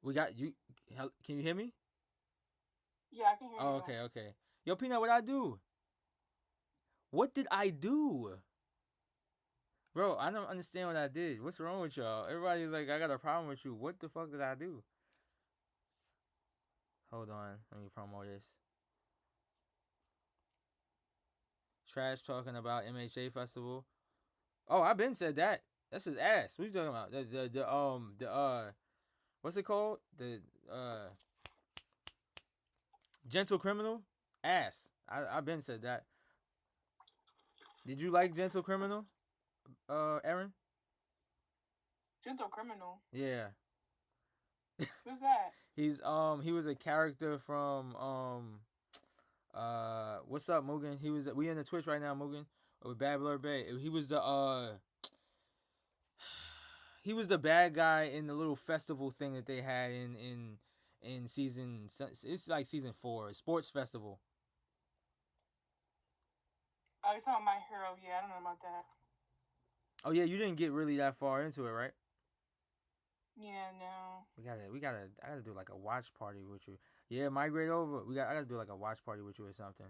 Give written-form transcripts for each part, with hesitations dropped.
We got you. Can you hear me? Yeah, I can hear Oh, you. okay, okay. Yo, Peanut, what I do? What did I do? Bro, I don't understand what I did. What's wrong with y'all? Everybody's like, I got a problem with you. What the fuck did I do? Hold on. Let me promo this. Trash talking about MHA Festival. Oh, I've been said that. That's his ass. What you talking about? The what's it called? The Gentle Criminal? Ass. I've been said that. Did you like Gentle Criminal? Aaron? Gentle Criminal. Yeah. Who's that? He was a character from what's up, Mugen? We in the Twitch right now, Mugen, with Bad Blur Bay. He was the bad guy in the little festival thing that they had in season, it's like season 4, sports festival. Oh, you're talking My Hero. Yeah, I don't know about that. Oh yeah, you didn't get really that far into it, right? Yeah, no. I gotta do like a watch party with you. Yeah, migrate over. I gotta do like a watch party with you or something.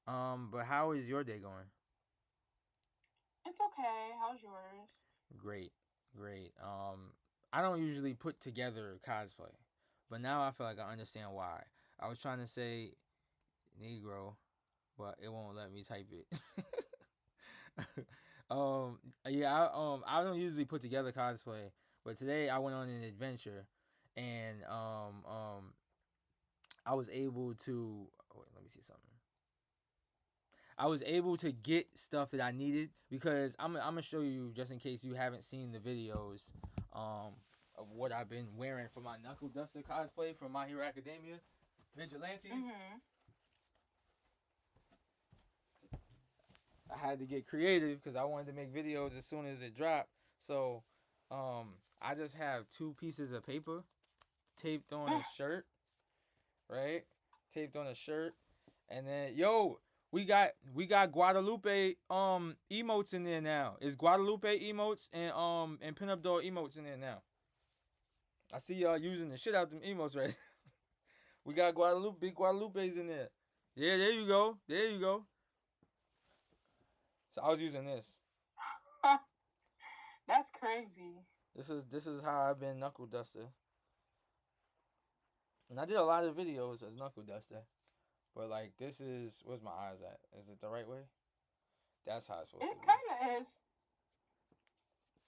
But how is your day going? It's okay. How's yours? Great, great. I don't usually put together cosplay, but now I feel like I understand why. I was trying to say Negro, but it won't let me type it. um, yeah, I don't usually put together cosplay, but today I went on an adventure, and I was able to. Oh, wait, let me see something. I was able to get stuff that I needed because I'm gonna show you just in case you haven't seen the videos of what I've been wearing for my Knuckle Duster cosplay from My Hero Academia Vigilantes. Mhm. I had to get creative because I wanted to make videos as soon as it dropped. So I just have 2 pieces of paper taped on a shirt, right? Taped on a shirt, and then we got Guadalupe emotes in there now. It's Guadalupe emotes and pinup doll emotes in there now. I see y'all using the shit out them emotes, right? We got big Guadalupe's in there. Yeah, there you go. There you go. So I was using this. That's crazy. This is how I've been knuckle duster. And I did a lot of videos as knuckle duster. But like this is where's my eyes at? Is it the right way? That's how it's supposed to It be. kind of is.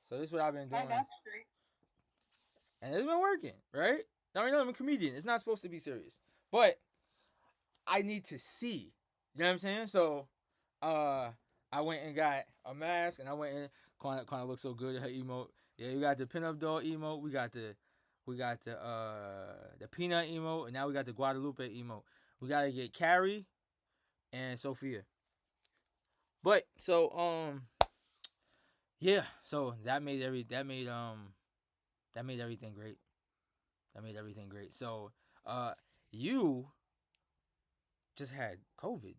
So this is what I've been Kind doing. of straight. And it's been working, right? I mean, I'm a comedian. It's not supposed to be serious. But I need to see. You know what I'm saying? So uh I went and got a mask and I went and kind of looked so good at her emote. Yeah, we got the pinup doll emote. We got the peanut emote, and now we got the Guadalupe emote. We gotta get Carrie and Sophia. But so yeah, so that made everything great. That made everything great. So uh you just had COVID.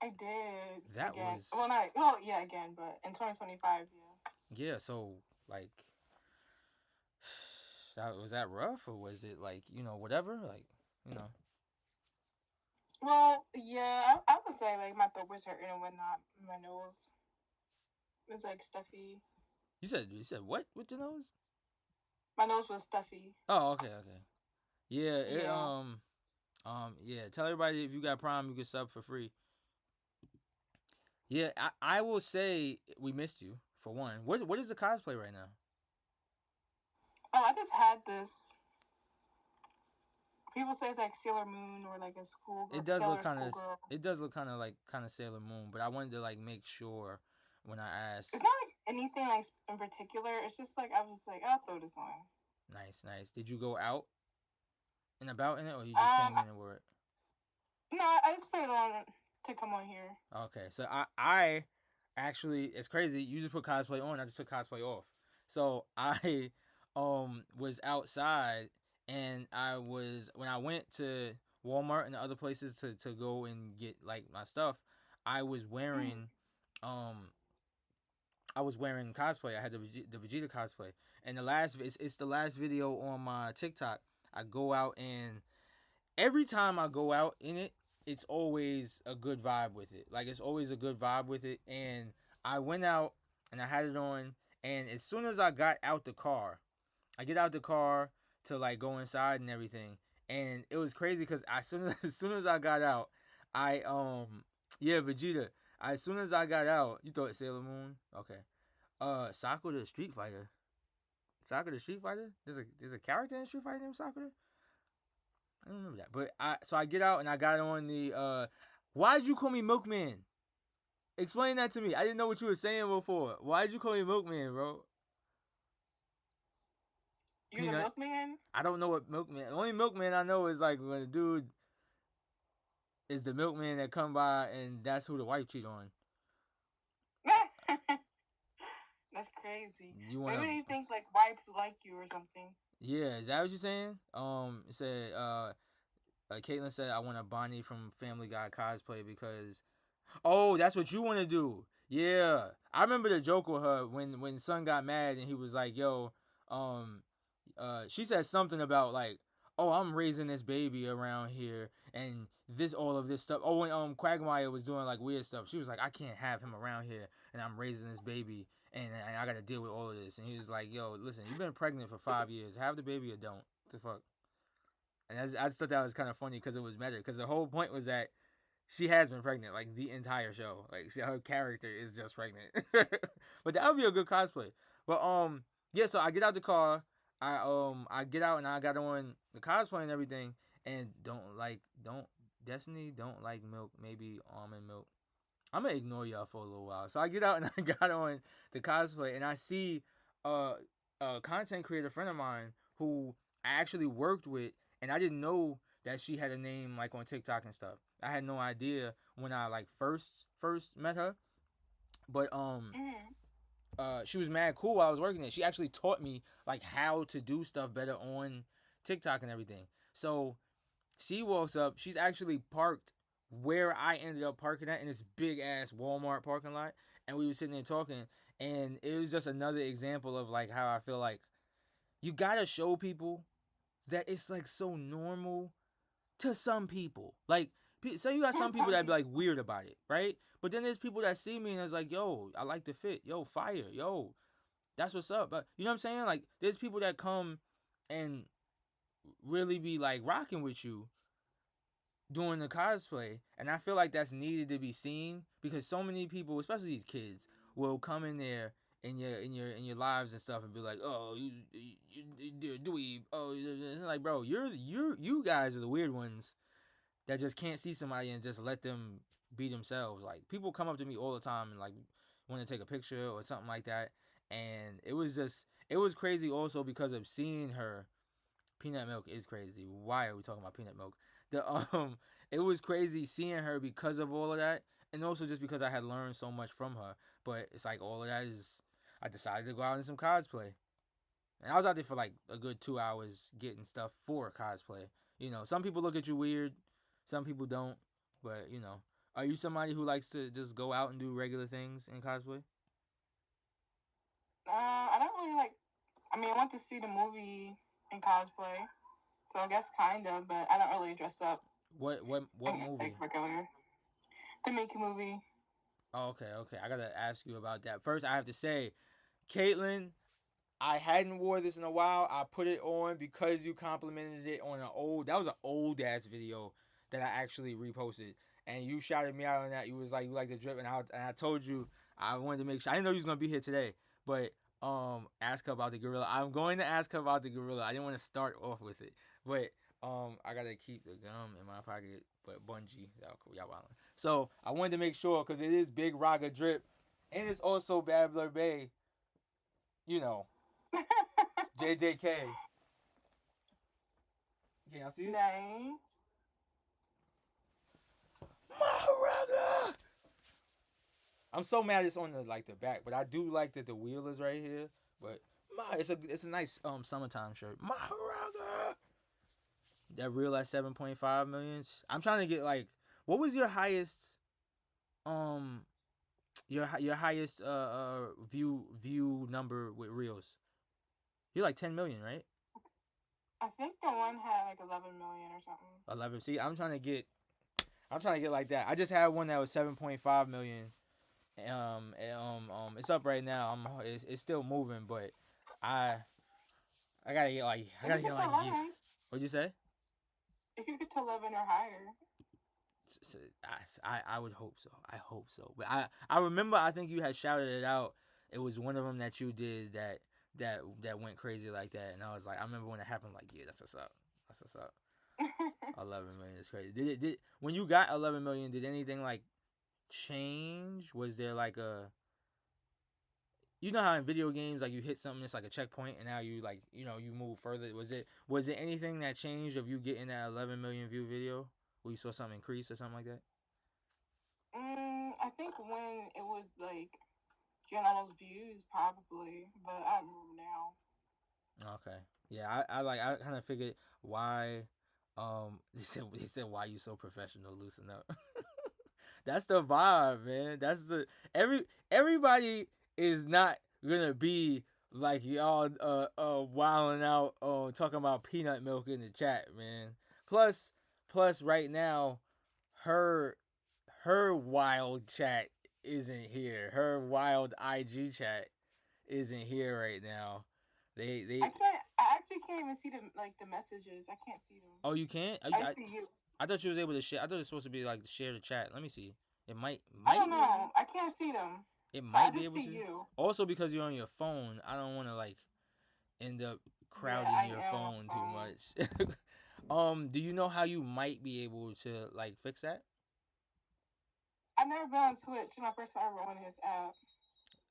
I did That again. was Well, not well, yeah, again, but in 2025, yeah. yeah, so like was that rough or was it like, whatever? Like, you know. Well, yeah, I would say like my throat was hurting and whatnot. My nose was like stuffy. You said what with your nose? My nose was stuffy. Oh, okay, okay. Yeah, Yeah. yeah, tell everybody if you got Prime you can sub for free. Yeah, I will say we missed you for one. What is the cosplay right now? Oh, I just had this. People say it's like Sailor Moon or like a schoolgirl, It does look Sailor kind of schoolgirl. it does look kind of Sailor Moon, but I wanted to like make sure when I It's asked. not like anything like in particular. It's just like I was like, I'll throw this on. Nice, nice. Did you go out and about in it, or you just Um, came in and wore it? no, I just put it on to come on here. Okay, so I actually it's crazy. You just put cosplay on. I just took cosplay off. So I was outside and I was when I went to Walmart and other places to go and get like my stuff. I was Mm. wearing um I was wearing cosplay. I had the Vegeta cosplay, and it's the last video on my TikTok. I go out, and every time I go out in it, it's always a good vibe with it. Like it's always a good vibe with it. And I went out and I had it on, and as soon as I got out the car, I get out the car to like go inside and everything, and it was crazy because as soon as I got out, I yeah, Vegeta. As soon as I got out, you thought Sailor Moon? Okay. Sakura the Street Fighter. Sakura the Street Fighter? There's a character in Street Fighter named Sakura? I don't remember that. But I get out and I got on the why'd you call me Milkman? Explain that to me. I didn't know what you were saying before. Why'd you call me Milkman, bro? You the Peanut. milkman? I don't know what Milkman. The only Milkman I know is like when a dude is the milkman that come by and that's who the wife cheat on. That's crazy. You wanna? Maybe they think like wipes like you or something. Yeah, is that what you're saying? It said Caitlin said I want a Bonnie from Family Guy cosplay because oh, that's what you want to do. Yeah, I remember the joke with her when Son got mad and he was like, "Yo, um, she said something about like, oh, I'm raising this baby around here and this all of this stuff. Oh, when Quagmire was doing like weird stuff, she was like, I can't have him around here and I'm raising this baby and I got to deal with all of this. And he was like, yo, listen, you've been pregnant for 5 years, have the baby or don't. The fuck. And I just thought that was kind of funny because it was meta. Because the whole point was that she has been pregnant like the entire show. Like her character is just pregnant. But that would be a good cosplay. But yeah. So I get out the car. I get out and I got on the cosplay and everything. And don't Destiny don't like milk. Maybe almond milk. I'm gonna ignore y'all for a little while. So I get out and I got on the cosplay and I see a content creator friend of mine who I actually worked with, and I didn't know that she had a name like on TikTok and stuff. I had no idea when I like first met her, but she was mad cool while I was working there. She actually taught me like how to do stuff better on TikTok and everything. So she walks up. She's actually parked where I ended up parking at in this big ass Walmart parking lot, and we were sitting there talking, and it was just another example of like how I feel like you gotta show people that it's like so normal to some people. Like, so you got some people that be like weird about it, right? But then there's people that see me and it's like, yo, I like the fit, yo, fire, yo, that's what's up. But you know what I'm saying? Like, there's people that come and really be like rocking with you doing the cosplay, and I feel like that's needed to be seen because so many people, especially these kids, will come in there in your lives and stuff and be like, oh, you dweeb, oh, it's like, bro, you guys are the weird ones that just can't see somebody and just let them be themselves. Like people come up to me all the time and like want to take a picture or something like that, and it was crazy also because of seeing her. Peanut milk is crazy. Why are we talking about peanut milk? The it was crazy seeing her because of all of that, and also just because I had learned so much from her. But it's like all of that is, I decided to go out in some cosplay, and I was out there for like a good 2 hours getting stuff for cosplay. You know, some people look at you weird, some people don't. But you know, are you somebody who likes to just go out and do regular things in cosplay? I don't really like. I mean, I went to see the movie in cosplay, so I guess kind of, but I don't really dress up. What movie? Like regular. The Mickey movie. Oh, okay. I gotta ask you about that. First, I have to say, Caitlin, I hadn't wore this in a while. I put it on because you complimented it on that was an old ass video that I actually reposted. And you shouted me out on that. You was like, you like the drip. And I told you I wanted to make sure. I didn't know you was going to be here today. But ask her about the gorilla. I'm going to ask her about the gorilla. I didn't want to start off with it. But I got to keep the gum in my pocket. But bungee. Y'all wildin'. So I wanted to make sure because it is Big Raga drip. And it's also Babbler Bay. You know. JJK. Can y'all see it? Nice. Maharaga! I'm so mad it's on the back, but I do like that the wheel is right here. But it's a nice summertime shirt. Maharaga! That real at 7.5 million. I'm trying to get like, what was your highest your highest view number with reels? You're like 10 million, right? I think the one had like 11 million or something. 11. See, I'm trying to get like that. I just had one that was 7.5 million. It's up right now. It's still moving, but I I gotta get like I If you gotta get get to like. 11, What'd you say? if you get to 11 or higher. I would hope so. I hope so. But I remember I think you had shouted it out. It was one of them that you did that went crazy like that, and I was like, I remember when it happened. Like, yeah, that's what's up. That's what's up. 11 million is crazy. Did when you got 11 million? Did anything like change? Was there like a, you know how in video games like you hit something, it's like a checkpoint, and now you like you move further. Was it anything that changed of you getting that 11 million view video? Where you saw something increase or something like that? I think when it was like getting all those views, probably, but I don't remember now. Okay. Yeah, I kind of figured why. They said why you so professional, loosen up. That's the vibe, man. That's the everybody is not gonna be like y'all wilding out talking about peanut milk in the chat, man. Plus right now her her wild chat isn't here. Her wild IG chat isn't here right now. They I actually can't even see the messages. I can't see them. Oh, you can't? I see you. I thought you was able to share. I thought it was supposed to be like share the chat. Let me see. It might I don't be able know. to. I can't see them. It So I might be just able see to. you. Also, because you're on your phone, I don't want to like end up Yeah, crowding I your am on phone my too phone. much. Do you know how you might be able to like fix that? I've never been on Twitch. It's my first time ever on this app.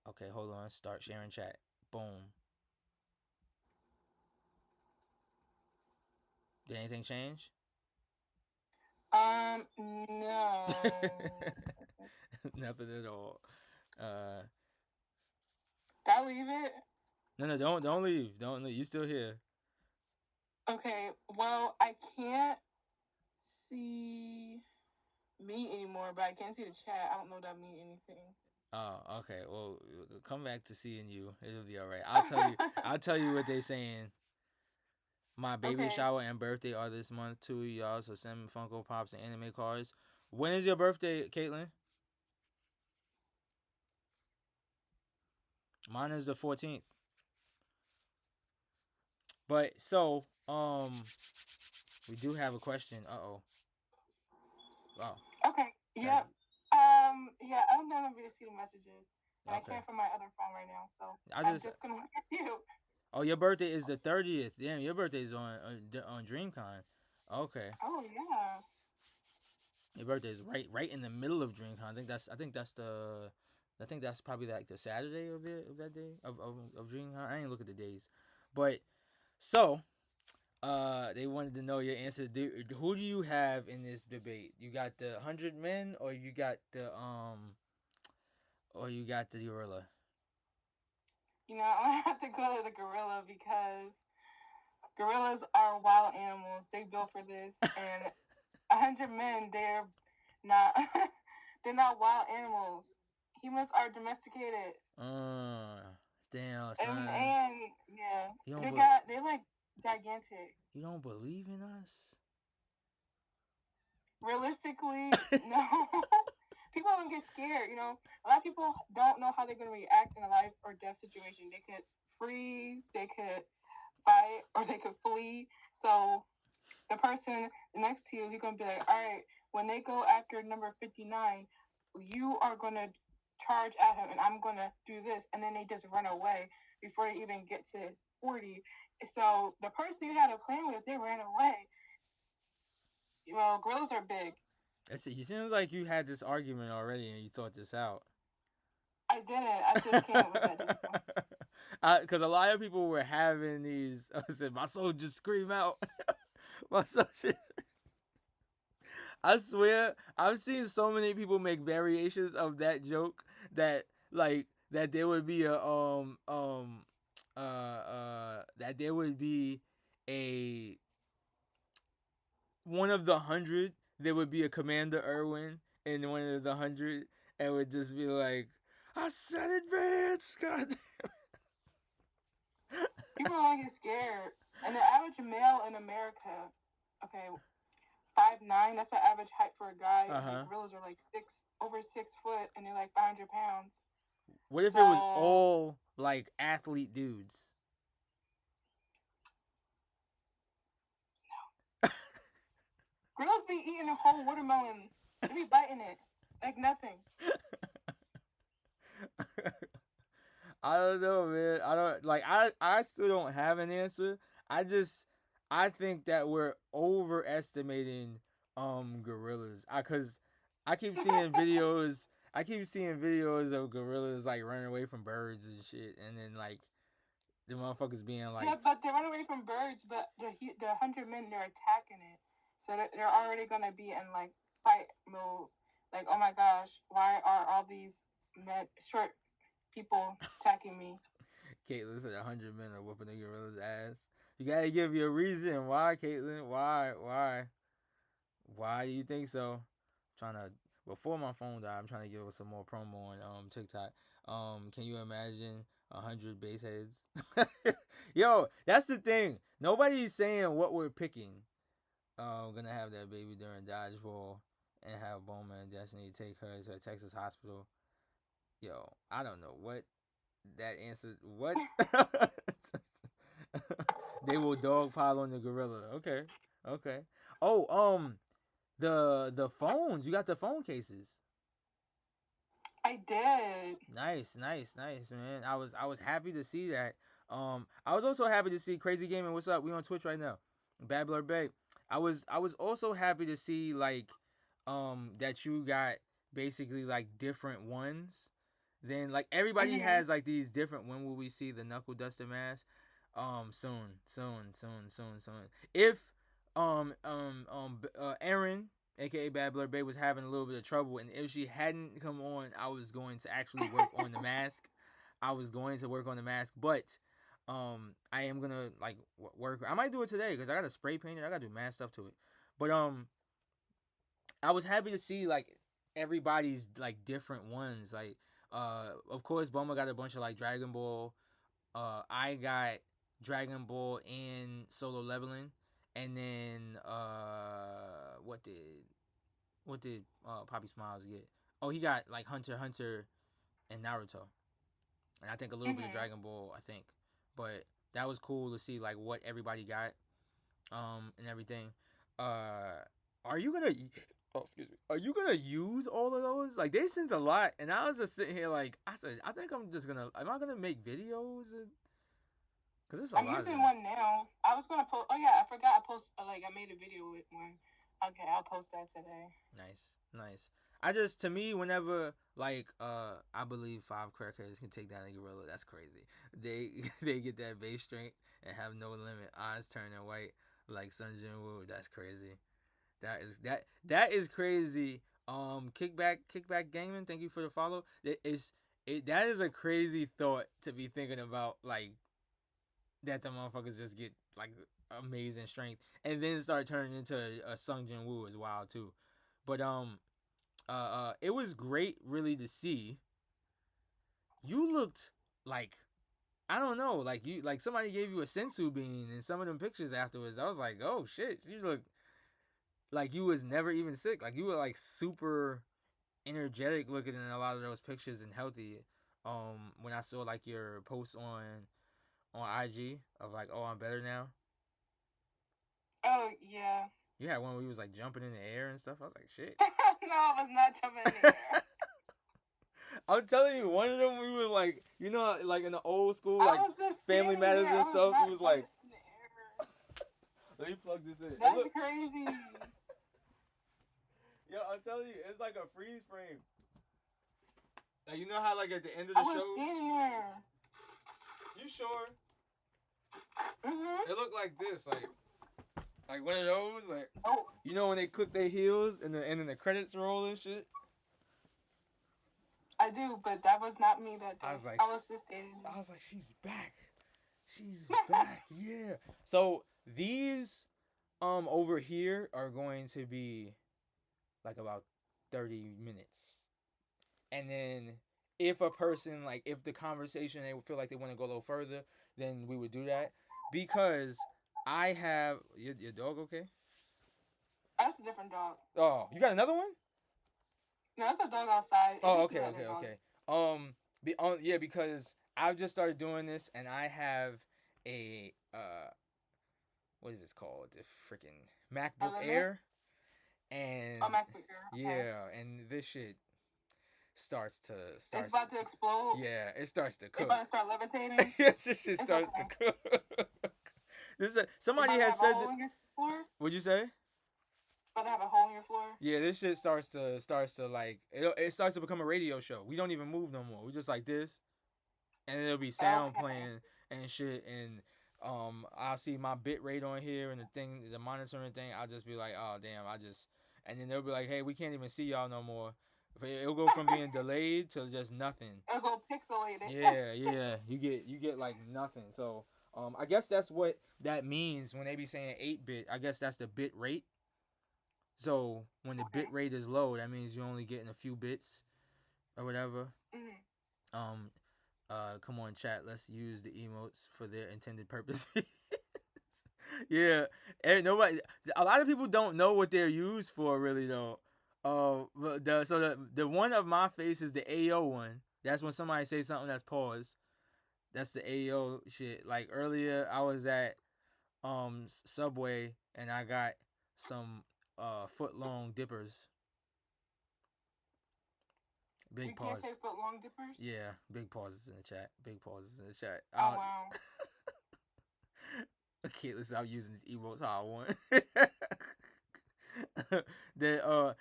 Okay, hold on. Start sharing chat. Boom. Did anything change? No. Nothing at all. Uh, Did I leave it? no, don't leave. Don't leave. You still here? Okay. Well, I can't see me anymore, but I can see the chat. I don't know if that means anything. Oh, okay. Well, come back to seeing you. It'll be all right. I'll tell you. I'll tell you what they saying. My baby Okay. shower and birthday are this month too, y'all. So send me Funko Pops and anime cards. When is your birthday, Caitlin? Mine is the 14th. But so, we do have a question. Oh. Wow. Okay. That, Yep. Yeah, I'm not gonna be able to see the messages, and I okay. can't from my other phone right now, so I I'm just. just gonna look at you. Oh, your birthday is the 30th. Damn, your birthday is on DreamCon. Okay. Oh yeah. Your birthday is right in the middle of DreamCon. I think that's probably like the Saturday of that day of DreamCon. I ain't look at the days, but so they wanted to know your answer. Who do you have in this debate? You got the 100 Men, or you got the gorilla? You know, I'm gonna have to go to the gorilla because gorillas are wild animals. They built for this, and 100 Men, they're not. They're not wild animals. Humans are domesticated, Damn, and son. yeah, You don't they're like gigantic. you don't believe in us? Realistically, no. People don't get scared. You know, a lot of people don't know how they're gonna react in a life or death situation. They could freeze, they could fight, or they could flee. So the person next to you, he's gonna be like, all right, when they go after number 59, you are gonna charge at him, and I'm gonna do this, and then they just run away before they even get to 40. So the person you had a plan with, they ran away. Well, gorillas are big. That's it. You seems like you had this argument already and you thought this out. I didn't. I just came up with that just now. Because a lot of people were having these. I said, my soul just scream out. My soul shit. I swear, I've seen so many people make variations of that joke that like that there would be that there would be a one of the 100. There would be a Commander Irwin in one of the 100, and would just be like, "I said it, Vance." God. People don't get scared. And the average male in America, okay, 5'9", that's the average height for a guy. Uh And like huh. gorillas are like over 6 foot, and they're like 500 pounds. What if it was So all like athlete dudes? gorillas be eating a whole watermelon. They be biting it like nothing. I don't know, man. I don't like. I still don't have an answer. I just I think that we're overestimating gorillas. Cause I keep seeing videos. I keep seeing videos of gorillas like running away from birds and shit, and then like the motherfuckers being like, Yeah, but they run away from birds. But the 100 men, they're attacking it, so they're already gonna be in like fight mode. Like, oh my gosh, why are all these short people attacking me? Caitlin said 100 men are whooping the gorilla's ass. You gotta give you a reason why, Caitlin. Why do you think so? I'm trying to before my phone died. I'm trying to give us some more promo on TikTok. Can you imagine 100 base heads? Yo, that's the thing. Nobody's saying what we're picking. Gonna have that baby during dodgeball and have Bowman and Destiny take her to a Texas hospital. Yo, I don't know what that answer. What? They will dogpile on the gorilla. Okay, okay. Oh, the phones. You got the phone cases. I did. Nice, nice, nice, man. I was happy to see that. I was also happy to see Crazy Gaming. What's up? We on Twitch right now. Babbler Bay. I was also happy to see like that you got basically like different ones. Then like everybody Mhm. has like these different. When will we see the Knuckle Duster mask? Soon. If Aaron, aka Babbler Bay, was having a little bit of trouble, and if she hadn't come on, I was going to actually work on the mask. I was going to work on the mask, but I am gonna like work. I might do it today because I got to spray paint it. I got to do mad stuff to it. But I was happy to see like everybody's like different ones. Like of course, Boma got a bunch of like Dragon Ball. I got Dragon Ball and Solo Leveling, and then what did Poppy Smiles get? Oh, he got like Hunter x Hunter and Naruto, and I think a little bit of Mhm. Dragon Ball. I think, but that was cool to see like what everybody got, and everything. Are you gonna? Oh, excuse me. Are you gonna use all of those? Like they sent a lot, and I was just sitting here like I said. I think I'm just gonna. Am I gonna make videos? Cause it's a I'm lot of using them. one now. I was gonna post. Oh yeah, I forgot. I made a video with one. Okay, I'll post that today. Nice, nice. I just to me whenever like I believe 5 crackheads can take down a gorilla. That's crazy. They they get that base strength and have no limit. Eyes turning white like Sun Jin Woo. That's crazy. That is crazy. Kickback gaming. Thank you for the follow. That is a crazy thought to be thinking about. Like that the motherfuckers just get like amazing strength and then start turning into a Sung Jin Woo is wild too. But it was great really to see. You looked like I don't know, like you like somebody gave you a sensu bean in some of them pictures afterwards. I was like, oh shit, you look like you was never even sick. Like you were like super energetic looking in a lot of those pictures and healthy. When I saw like your posts on IG of like, oh, I'm better now. Oh yeah. You had one where he was like jumping in the air and stuff. I was like, shit. No, I was not jumping in the air. I'm telling you, one of them we was like, you know, like in the old school, I like was just Family standing Matters there. and I was stuff. He not was like, jumping in the air. let me plug this in. That's Look, crazy. yo, I'm telling you, it's like a freeze frame. Like you know how like at the end of I the was show, standing there. you sure? Mhm. It looked like this, like one of those, like Oh, you know when they click their heels and then the credits roll and shit. I do, but that was not me that day. I was like, I was just standing there. she's back. She's back. Yeah. So these over here are going to be like about 30 minutes. and then if a person like if the conversation they would feel like they want to go a little further, then we would do that because I have your dog okay? That's a different dog. Oh, you got another one? No, that's a dog outside. It Oh, could be okay, other okay, dogs. okay. Yeah, because I've just started doing this, and I have a what is this called? The freaking A MacBook limit? Air, and Oh, MacBook Air. Okay. yeah, and this shit It's starts about to explode. yeah, it starts to It's cook. about to start levitating. This shit It's starts to okay. cook. It's Somebody about to has have a said hole that. in your floor. What'd you say? About to have a hole in your floor. Yeah, this shit starts to like it starts to become a radio show. We don't even move no more. We just like this, and it'll be sound Okay. playing and shit, and I'll see my bit rate on here and the thing, the monitoring thing. I'll just be like, oh damn, and then they'll be like, hey, we can't even see y'all no more. It'll go from being delayed to just nothing. It'll go pixelated. Yeah, yeah, you get like nothing. So I guess that's what that means when they be saying 8-bit. I guess that's the bit rate. So when the Okay. bit rate is low, that means you're only getting a few bits or whatever. Mm-hmm. Um, come on, chat. Let's use the emotes for their intended purpose. Yeah, and nobody. A lot of people don't know what they're used for, really though. But the one of my face is the AO one. That's when somebody say something that's paused. That's the AO shit. Like earlier, I was at Subway and I got some foot long dippers. You Big can't say pause. foot long dippers. Yeah, big pauses in the chat. Big pauses in the chat. Oh wow. Okay, let's stop using these emotes how I want. Then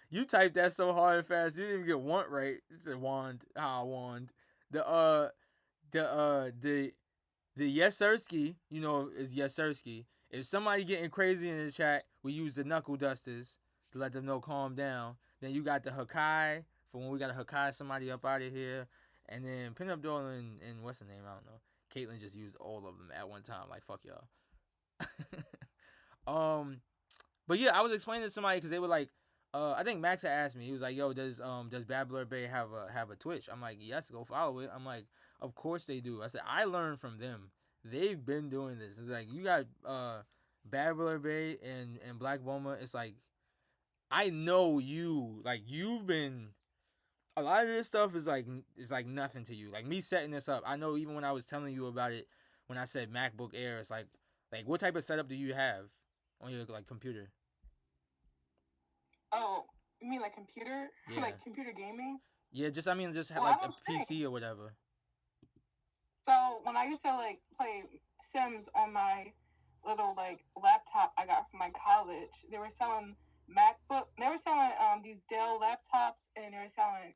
you typed that so hard and fast you didn't even get want right. It said wand how I wand. The the Yesersky, is Yesersky. If somebody getting crazy in the chat, we use the knuckle dusters to let them know calm down. Then you got the Hakai for when we got to Hakai somebody up out of here. And then Pinup Doll and what's the name? I don't know. Caitlyn just used all of them at one time. Like fuck y'all. um, but yeah, I was explaining to somebody because they were like, I think Max had asked me. He was like, "Yo, does Babbler Bay have a Twitch?" I'm like, "Yes, go follow it." I'm like, "Of course they do." I said, "I learned from them. They've been doing this." It's like you got Babbler Bay and Black Boma. It's like I know you. Like you've been. A lot of this stuff is like nothing to you. Like me setting this up. I know even when I was telling you about it, when I said MacBook Air, it's like what type of setup do you have on your like computer? Oh, you mean like computer? Yeah. Like computer gaming? Yeah, just I mean, just have Well, I like a don't think. PC or whatever. So when I used to like play Sims on my little like laptop I got from my college, they were selling MacBook. They were selling these Dell laptops, and they were selling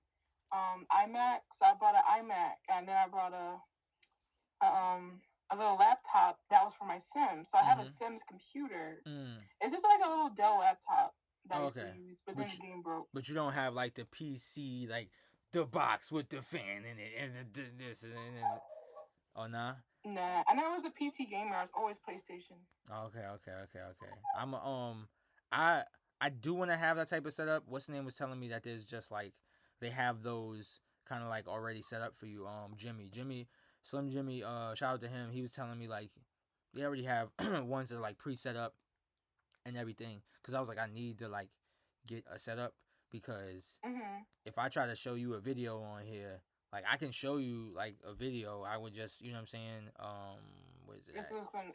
iMac. So I bought an iMac, and then I brought a little laptop that was for my Sims. So I have a Sims computer. It's just like a little Dell laptop that I used to Okay, use, but then the game broke. but you don't have like the PC, like the box with the fan in it and this and oh nah. Nah, I never was a PC gamer. I was always PlayStation. Okay. I I do want to have that type of setup. What's the name was telling me that there's just like they have those kind of like already set up for you. Slim Jimmy. Shout out to him. He was telling me like they already have ones that are like pre-set up and everything. Cause I was like I need to like get a setup because if I try to show you a video on here, like I can show you like a video, I would just what I'm saying. What is it?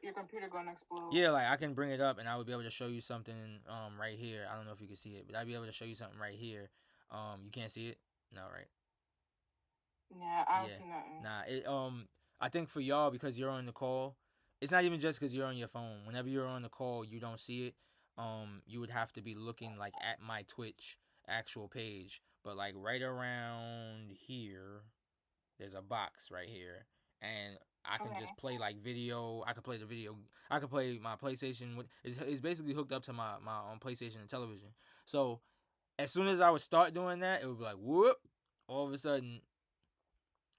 Your computer gonna explode. Yeah, like I can bring it up and I would be able to show you something right here. I don't know if you can see it, but I'd be able to show you something right here. You can't see it? No, right? Yeah, I don't see nothing. Nah, I think for y'all because you're on the call, it's not even just because you're on your phone. Whenever you're on the call, you don't see it. You would have to be looking like at my Twitch actual page, but like right around here, there's a box right here, and I can just play like video. I could play the video. I could play my PlayStation. It's basically hooked up to my PlayStation and television. So as soon as I would start doing that, it would be like whoop. All of a sudden,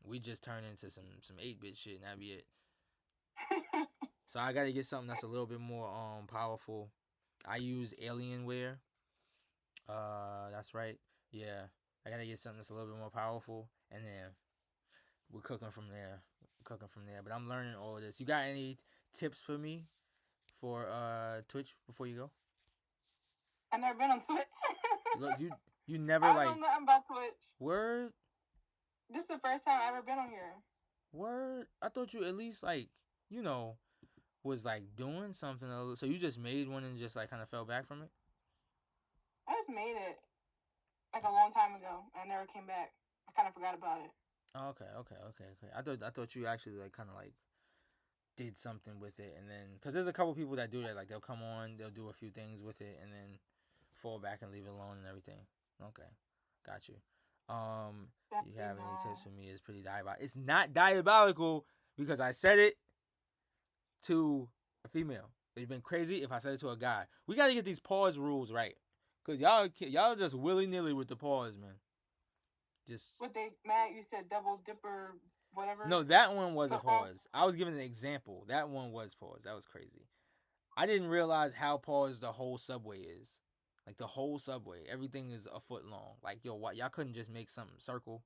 we just turn into some 8-bit shit, and that'd be it. So I gotta get something that's a little bit more powerful. I use Alienware. That's right. Yeah. I gotta get something that's a little bit more powerful, and then we're cooking from there. But I'm learning all of this. You got any tips for me for Twitch before you go? I've never been on Twitch. Look, you never I don't like know nothing about Twitch. word This is the first time I've ever been on here. word. I thought you at least like you know was like doing something. So you just made one and just like kind of fell back from it. I just made it like a long time ago. I never came back. I kind of forgot about it. Okay. I thought you actually like kind of like did something with it, and then because there's a couple people that do that, like they'll come on, they'll do a few things with it, and then fall back and leave it alone and everything. Okay, got you. You have any tips for me? It's pretty diabolical. It's not diabolical because I said it to a female. It'd been crazy if I said it to a guy. We gotta get these pause rules right, cause y'all just willy nilly with the pause, man. Just what they Matt, you said double dipper, whatever. no, that one was a pause. I was giving an example. That one was pause. That was crazy. I didn't realize how paused the whole subway is. Like the whole subway, everything is a foot long. Like yo, what y'all couldn't just make something circle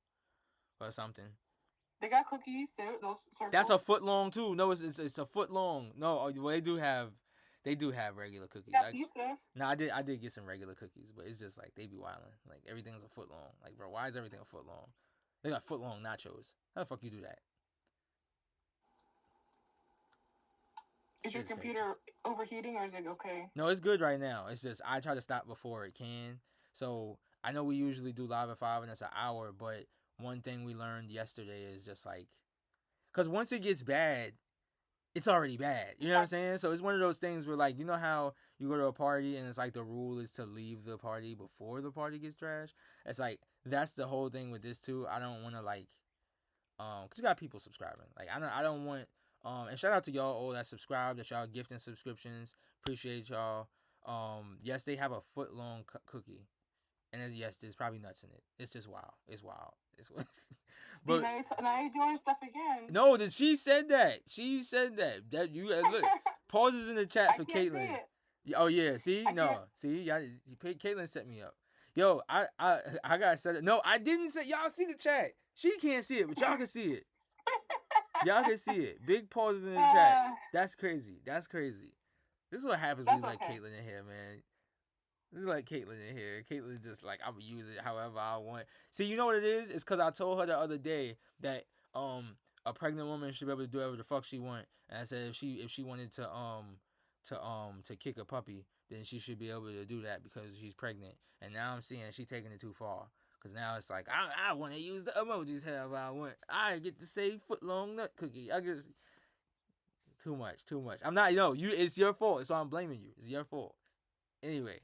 or something. They got cookies too. Those circles. That's a foot long too. No, it's a foot long. No, well they do have regular cookies. Got pizza. No, I did get some regular cookies, but it's just like they be wilding. Like everything's a foot long. Like bro, why is everything a foot long? They got foot long nachos. How the fuck you do that? Is your computer overheating or is it okay? No, it's good right now. It's just I try to stop before it can. So I know we usually do live at 5 and it's an hour, but one thing we learned yesterday is just like, because once it gets bad, it's already bad. You know what I'm saying? So it's one of those things where like, you know how you go to a party and it's like the rule is to leave the party before the party gets trashed? It's like, that's the whole thing with this too. I don't want to like, because you got people subscribing. Like I don't want, and shout out to y'all all that subscribe, that y'all gifting subscriptions. Appreciate y'all. Yes, they have a foot long cookie, and yes, there's probably nuts in it. It's just wild. It's wild. It's but now you're doing stuff again. No, she said that. She said that. That you look. Pauses in the chat for Caitlin. Oh yeah, see, y'all. Caitlin set me up. Yo, I gotta set it. No, I didn't say. Y'all see the chat. She can't see it, but y'all can see it. Y'all can see it. Big pauses in the chat. That's crazy. This is what happens when you let Caitlin in here, man. This is like Caitlin in here. Caitlin just like, I'm gonna use it however I want. See, you know what it is? It's because I told her the other day that a pregnant woman should be able to do whatever the fuck she want. And I said if she wanted to kick a puppy, then she should be able to do that because she's pregnant. And now I'm seeing she's taking it too far. Because now it's like, I want to use the emojis however I want. I get to say foot long nut cookie. I just... Too much. I'm not... it's your fault. So I'm blaming you. It's your fault. Anyway.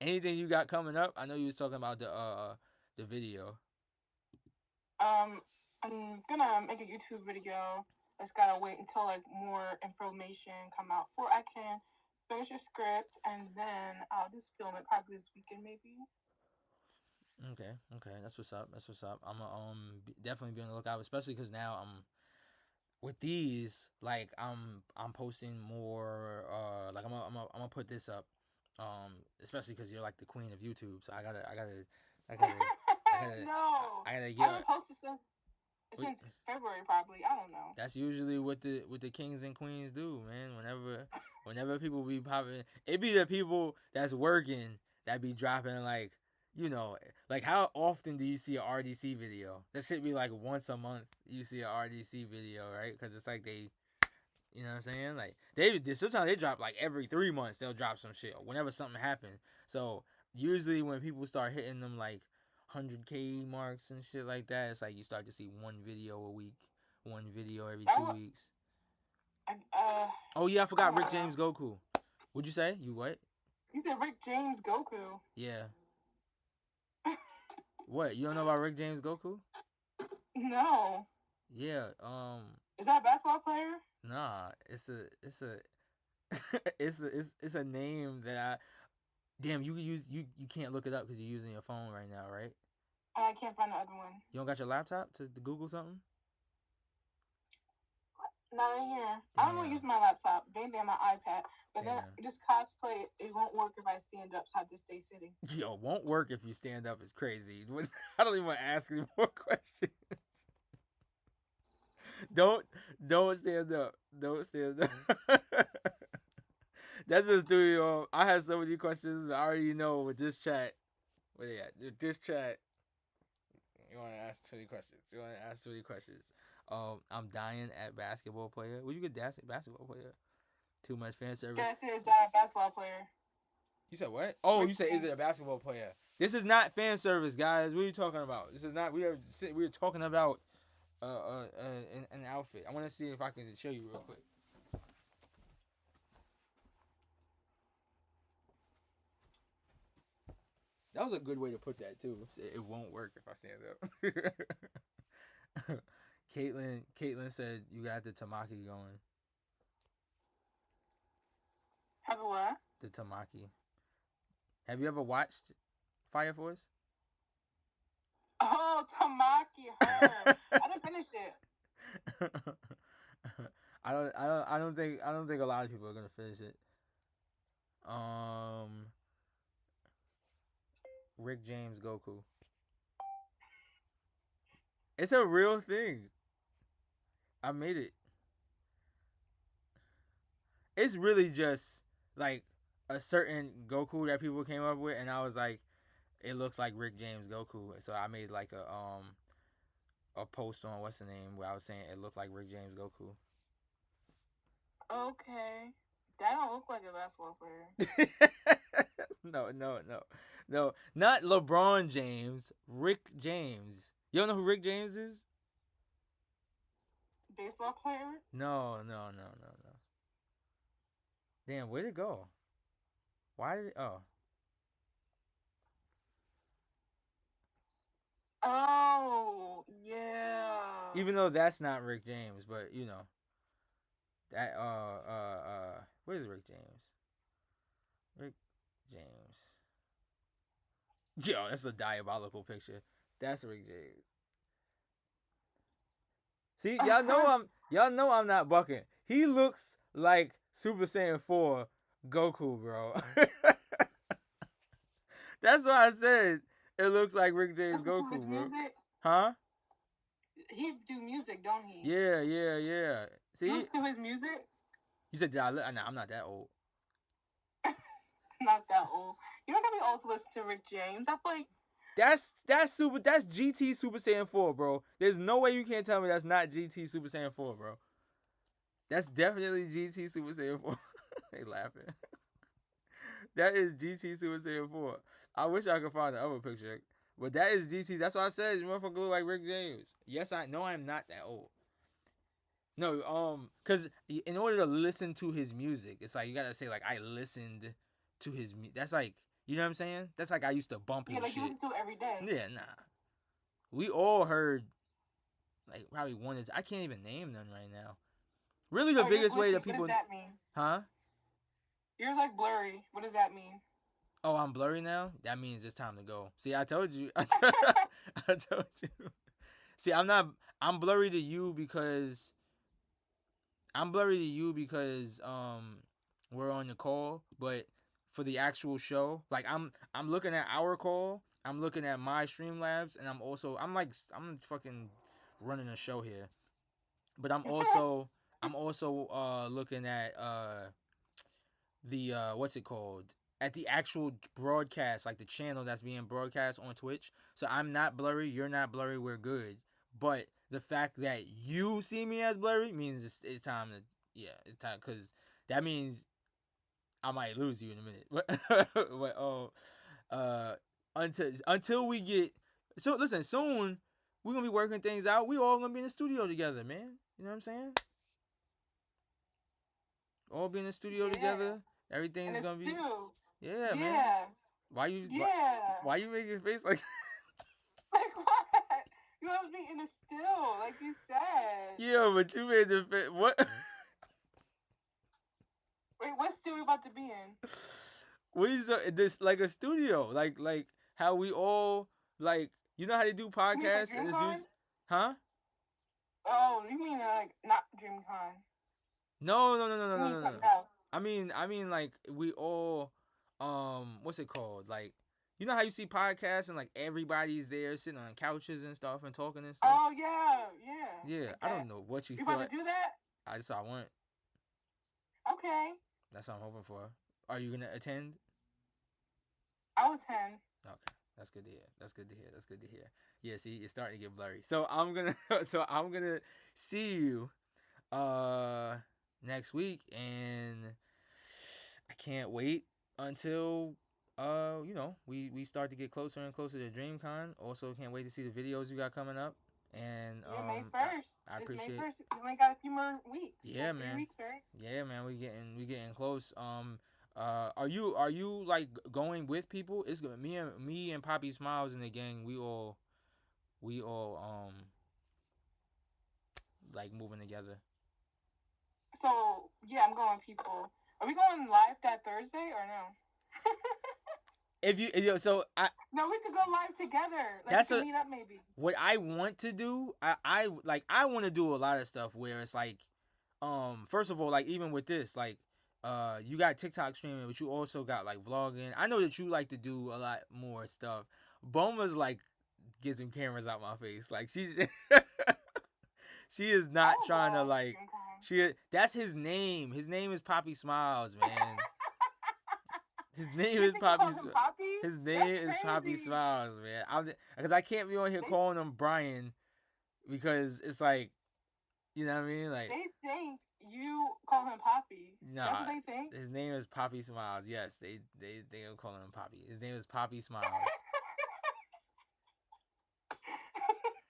Anything you got coming up? I know you was talking about the video. I'm gonna make a YouTube video. I just gotta wait until like more information come out before I can finish a script, and then I'll just film it probably this weekend maybe. Okay, that's what's up. I'm definitely be on the lookout, especially because now I'm with these. Like I'm posting more. Like I'm gonna put this up. Especially because you're like the queen of YouTube, so I gotta no. I haven't posted since February probably. I don't know. That's usually what the kings and queens do, man. Whenever people be popping, it be the people that's working that be dropping like, like how often do you see a RDC video? That should be like once a month you see a RDC video, right? Because it's like they. You know what I'm saying? Like sometimes they drop like every 3 months they'll drop some shit whenever something happens. So usually when people start hitting them like 100K marks and shit like that, it's like you start to see one video a week, one video every 2 weeks. Oh yeah, I forgot Rick James Goku. What'd you say? You what? You said Rick James Goku. Yeah. What? You don't know about Rick James Goku? No. Yeah. Is that a basketball player? Nah, it's a name that I. Damn, you can't look it up because you're using your phone right now, right? I can't find the other one. You don't got your laptop to Google something? Not in here. I don't really Damn. use my laptop. Mainly on my iPad. But then Damn. this cosplay, it won't work if I stand up, so I have to stay sitting. Yo, won't work if you stand up. It's crazy. I don't even want to ask any more questions. don't don't stand up. Don't stand up. That just threw you off. I had so many questions. I already know with this chat. Where they at? With this chat. You want to ask too many questions. You want to ask too many questions. I'm dying at basketball player. Would you get basketball player? Too much fan service. Guess is that a basketball player? You said what? Oh, Rick you said is it a James. basketball player? This is not fan service, guys. What are you talking about? This is not. We are talking about an outfit. I want to see if I can show you real quick. That was a good way to put that too. It won't work if I stand up. Caitlin said you got the tamaki going. Have a what? The tamaki. Have you ever watched Fire Force? Oh, Tamaki, her. I didn't finish it. I don't think a lot of people are gonna finish it. Rick James Goku. It's a real thing. I made it. It's really just like a certain Goku that people came up with, and I was like, it looks like Rick James Goku. So I made like a post on what's the name where I was saying it looked like Rick James Goku. Okay. That don't look like a basketball player. No. Not LeBron James. Rick James. You don't know who Rick James is? Baseball player? No. Damn, where'd it go? Why did it? Oh. Oh, yeah. Even though that's not Rick James, but you know. That where's Rick James? Rick James. Yo, that's a diabolical picture. That's Rick James. See, y'all know I'm not bucking. He looks like Super Saiyan 4 Goku, bro. That's why I said it looks like Rick James Goku, bro. Music? Huh? He do music, don't he? Yeah. See? Listen to his music? You said, nah, I'm not that old. Not that old. You don't gotta be old to listen to Rick James. I feel like That's GT Super Saiyan 4, bro. There's no way you can't tell me that's not GT Super Saiyan 4, bro. That's definitely GT Super Saiyan 4. They laughing. That is GT Super Saiyan 4. I wish I could find the other picture. But that is GT. That's why I said you motherfucker look like Rick James. Yes, I know I'm not that old. No, cause in order to listen to his music, it's like you gotta say like I listened to his music. That's like, you know what I'm saying? That's like I used to bump his like shit. you listen to it every day. Yeah, nah. We all heard like probably one. I can't even name none right now. Really, the biggest way that people. What does that mean? Huh? You're like blurry. What does that mean? Oh, I'm blurry now? That means it's time to go. See, I told you. I told you. See, I'm blurry to you because we're on the call, but for the actual show, like I'm looking at our call, I'm looking at my Streamlabs, and I'm fucking running a show here. But I'm also looking at the what's it called? At the actual broadcast, like the channel that's being broadcast on Twitch. So I'm not blurry, you're not blurry, we're good. But the fact that you see me as blurry means it's time to it's time, because that means I might lose you in a minute. But until we get, so listen, soon we're gonna be working things out. We all gonna be in the studio together, man. You know what I'm saying? All be in the studio together. Everything's gonna be. Yeah, man. Why you making your face like? Like what? You want me in the still, like you said. Yeah, but you made the face. What? Wait, what still we about to be in? What is this, like a studio? Like how we all, like, you know how they do podcasts and it's Dreamcon? huh? Oh, you mean like not DreamCon? No, no, no, no, no, You no, mean no, no. something else? I mean, like we all, what's it called? Like, you know how you see podcasts and like everybody's there sitting on couches and stuff and talking and stuff. Oh yeah, yeah, Yeah, like I that. don't know what you You about to thought. do that? I just I want. Okay, That's what I'm hoping for. Are you gonna attend? I was 10. Okay, that's good to hear. That's good to hear. That's good to hear. Yeah, see, it's starting to get blurry. So I'm gonna see you uh next week, and I can't wait until we start to get closer and closer to DreamCon. Also, can't wait to see the videos you got coming up, and Yeah, May 1st. I It's May appreciate. 1st. You only got a few more weeks. Yeah, Like 3 man. weeks, right? Yeah, man. We getting close. Are you like going with people? It's good. Me and Poppy Smiles and the gang. We all like moving together. So yeah, I'm going people. Are we going live that Thursday or no? If you so I No, we could go live together. Like we that's could a meet up maybe. what I want to do. I want to do a lot of stuff where it's like, first of all, like even with this, like, you got TikTok streaming, but you also got like vlogging. I know that you like to do a lot more stuff. Boma's like, get some cameras out my face. Like she's she is I not will trying to go. like that's his name. His name is Poppy Smiles, man. His name You is think you Poppy. call him Poppy? His That's name is Poppy crazy. Smiles, man. Because I can't be on here They calling him Brian because it's like, you know what I mean? Like, they think you call him Poppy. That's nah, what they think. his name is Poppy Smiles. Yes, they are calling him Poppy. His name is Poppy Smiles.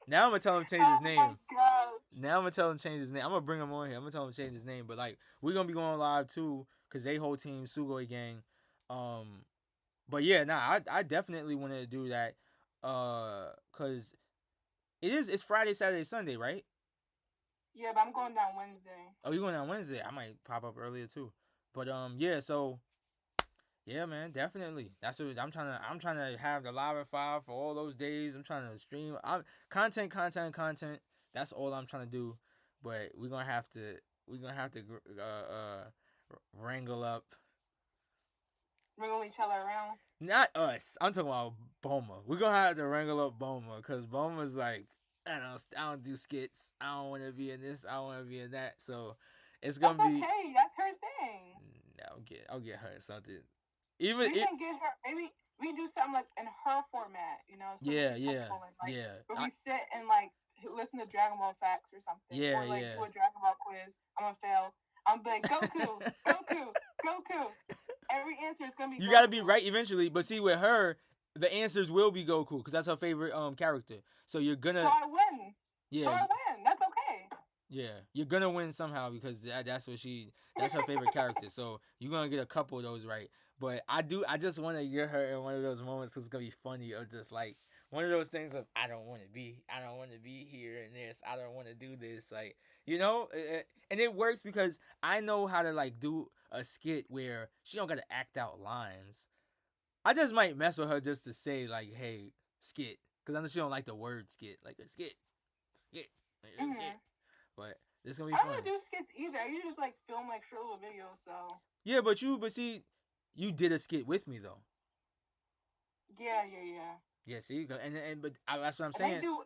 Now I'm gonna tell him to change his Oh my name. gosh. Now I'm gonna tell him to change his name. I'm gonna bring him on here. I'm gonna tell him to change his name. But like, we're gonna be going live too, cause they whole team Sugoi gang. Um, but yeah, nah, I definitely want to do that. Cause it's Friday, Saturday, Sunday, right? Yeah, but I'm going down Wednesday. Oh, you going on Wednesday? I might pop up earlier too. But yeah. So yeah, man, definitely. That's what I'm trying to. I'm trying to have the live file for all those days. I'm trying to stream. Content. That's all I'm trying to do. But we're gonna have to wrangle up. Wriggle each other around. Not us. I'm talking about Boma. We're gonna have to wrangle up Boma because Boma's like, I don't do skits. I don't want to be in this. I don't want to be in that. So it's That's gonna be. okay. That's her thing. I'll get her something. We Even it. can get her. Maybe we do something like in her format. You know, something Yeah, yeah, respectful and like yeah. where we sit and like listen to Dragon Ball facts or something, Yeah, or like yeah. do a Dragon Ball quiz. I'm gonna fail. I'm like Goku, Goku, Goku. Every answer is gonna be You Goku. gotta be right eventually. But see, with her, the answers will be Goku because that's her favorite character. So you're So gonna I win. So yeah I win. That's okay. you're gonna win somehow because that's her favorite character. So you're gonna get a couple of those right. But I just want to get her in one of those moments because it's gonna be funny or just like one of those things of I don't want to be here and this. I don't want to do this. Like, and it works because I know how to like do a skit where she don't gotta act out lines. I just might mess with her just to say like, "Hey, skit," because I know she don't like the word skit, like a skit, like a skit. Mm-hmm. But this gonna be I don't fun. really do skits either. I usually just like film like short little videos. So Yeah, but see, you did a skit with me though. yeah. Yeah, see, and but that's what I'm And they saying. do,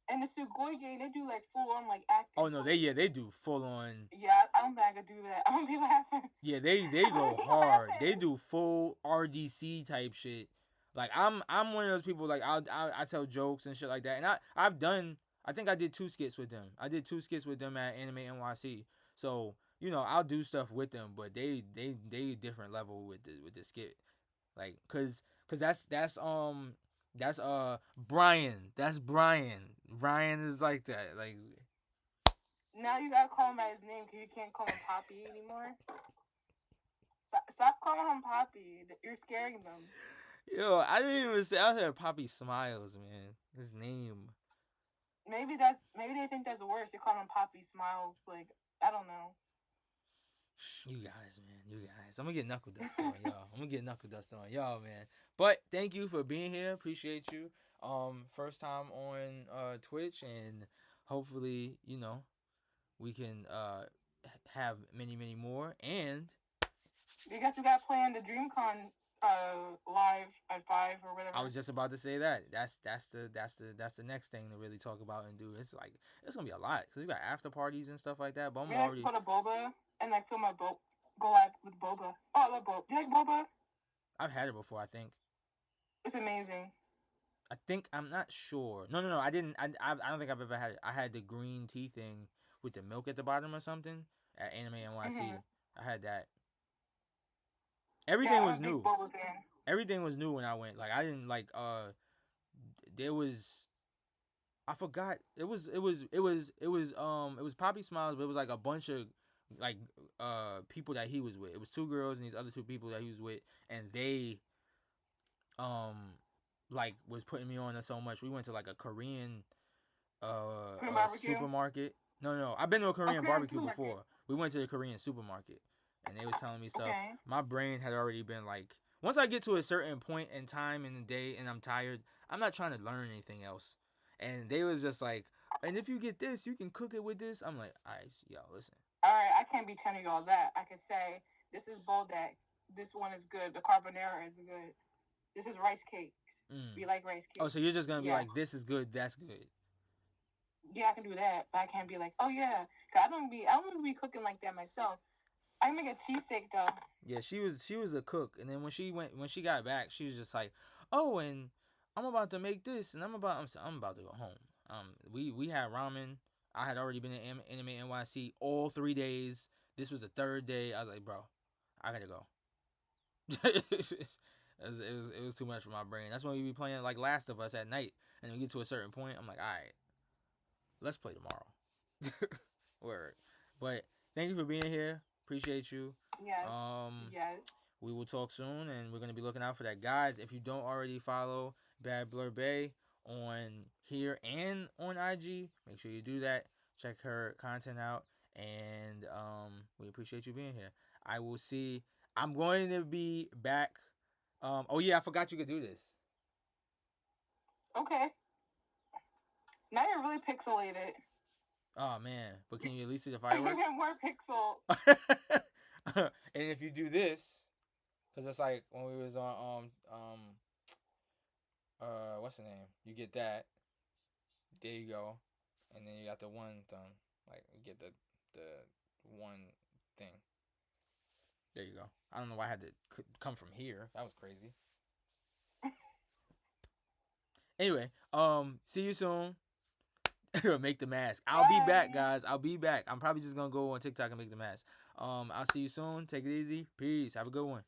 and the Sugoi game, they do like full on like acting. Oh no, they do full on. Yeah, I don't think I could do that. I'm gonna be laughing. Yeah, they I'm go gonna be hard. They laughing. do full RDC type shit. Like I'm one of those people like I tell jokes and shit like that. And I've done I think I did 2 skits with them. I did 2 skits with them at Anime NYC. So I'll do stuff with them, but they different level with the skit. Like cause that's Brian. That's Brian. Brian is like that. Like Now you gotta call him by his name because you can't call him Poppy anymore. Stop calling him Poppy. You're scaring them. yo, I didn't even say I said Poppy Smiles, man. His name. Maybe they think that's worse. They call him Poppy Smiles. Like I don't know. You guys, man. You guys. I'm gonna get knuckle dust on y'all. I'm gonna get knuckle dust on y'all, man. But thank you for being here. Appreciate you. First time on Twitch, and hopefully, we can have many, many more. And I guess we got planned the DreamCon live at 5 or whatever. I was just about to say that. That's the next thing to really talk about and do. It's like it's gonna be a lot because we got after parties and stuff like that. But I'm We already. go to Boba and like film a go live with Boba. Oh, I love Boba. Do you like Boba? I've had it before. I think. It's amazing. I'm not sure. No. I didn't. I don't think I've ever had it. I had the green tea thing with the milk at the bottom or something at Anime NYC. I had that. Everything was new. Boba fan. Everything was new when I went. Like I didn't like. There was. I forgot. It was Poppy Smiles, but it was like a bunch of like people that he was with. It was two girls and these other two people that he was with, and they like was putting me on to so much. We went to like a Korean supermarket. No. I've been to a Korean barbecue before. We went to the Korean supermarket and they was telling me stuff. Okay. My brain had already been like, once I get to a certain point in time in the day and I'm tired, I'm not trying to learn anything else. And they was just like, and if you get this, you can cook it with this. I'm like, all right, yo, listen. All right, I can't be telling you all that. I can say, this is Boldak. This one is good. The carbonara is good. This is rice cakes. We like rice cakes. Oh, so you're just going to be like, this is good, that's good. Yeah, I can do that. But I can't be like, oh, yeah. Cause I don't be cooking like that myself. I can make a cheesesteak, though. Yeah, she was a cook. And then when she got back, she was just like, oh, and I'm about to make this. And I'm about to go home. We had ramen. I had already been in Anime NYC all 3 days. This was the third day. I was like, bro, I gotta go. it was too much for my brain. That's when we be playing like Last of Us at night, and we get to a certain point, I'm like, all right, let's play tomorrow. Word. But thank you for being here. Appreciate you. Yes. Yes. We will talk soon, and we're gonna be looking out for that, guys. If you don't already follow Bad Blur Bay on here and on IG, make sure you do that. Check her content out, and we appreciate you being here. I will see. I'm going to be back. Oh yeah, I forgot you could do this. Okay. Now you're really pixelated. Oh man, but can you at least see the fireworks? You get more pixels. And if you do this, because it's like when we was on what's the name? You get that. There you go. And then you got the one thumb. Like you get the one thing. There you go. I don't know why I had to come from here. That was crazy. Anyway, see you soon. Make the mask. I'll be back, guys. I'll be back. I'm probably just gonna go on TikTok and make the mask. I'll see you soon. Take it easy. Peace. Have a good one.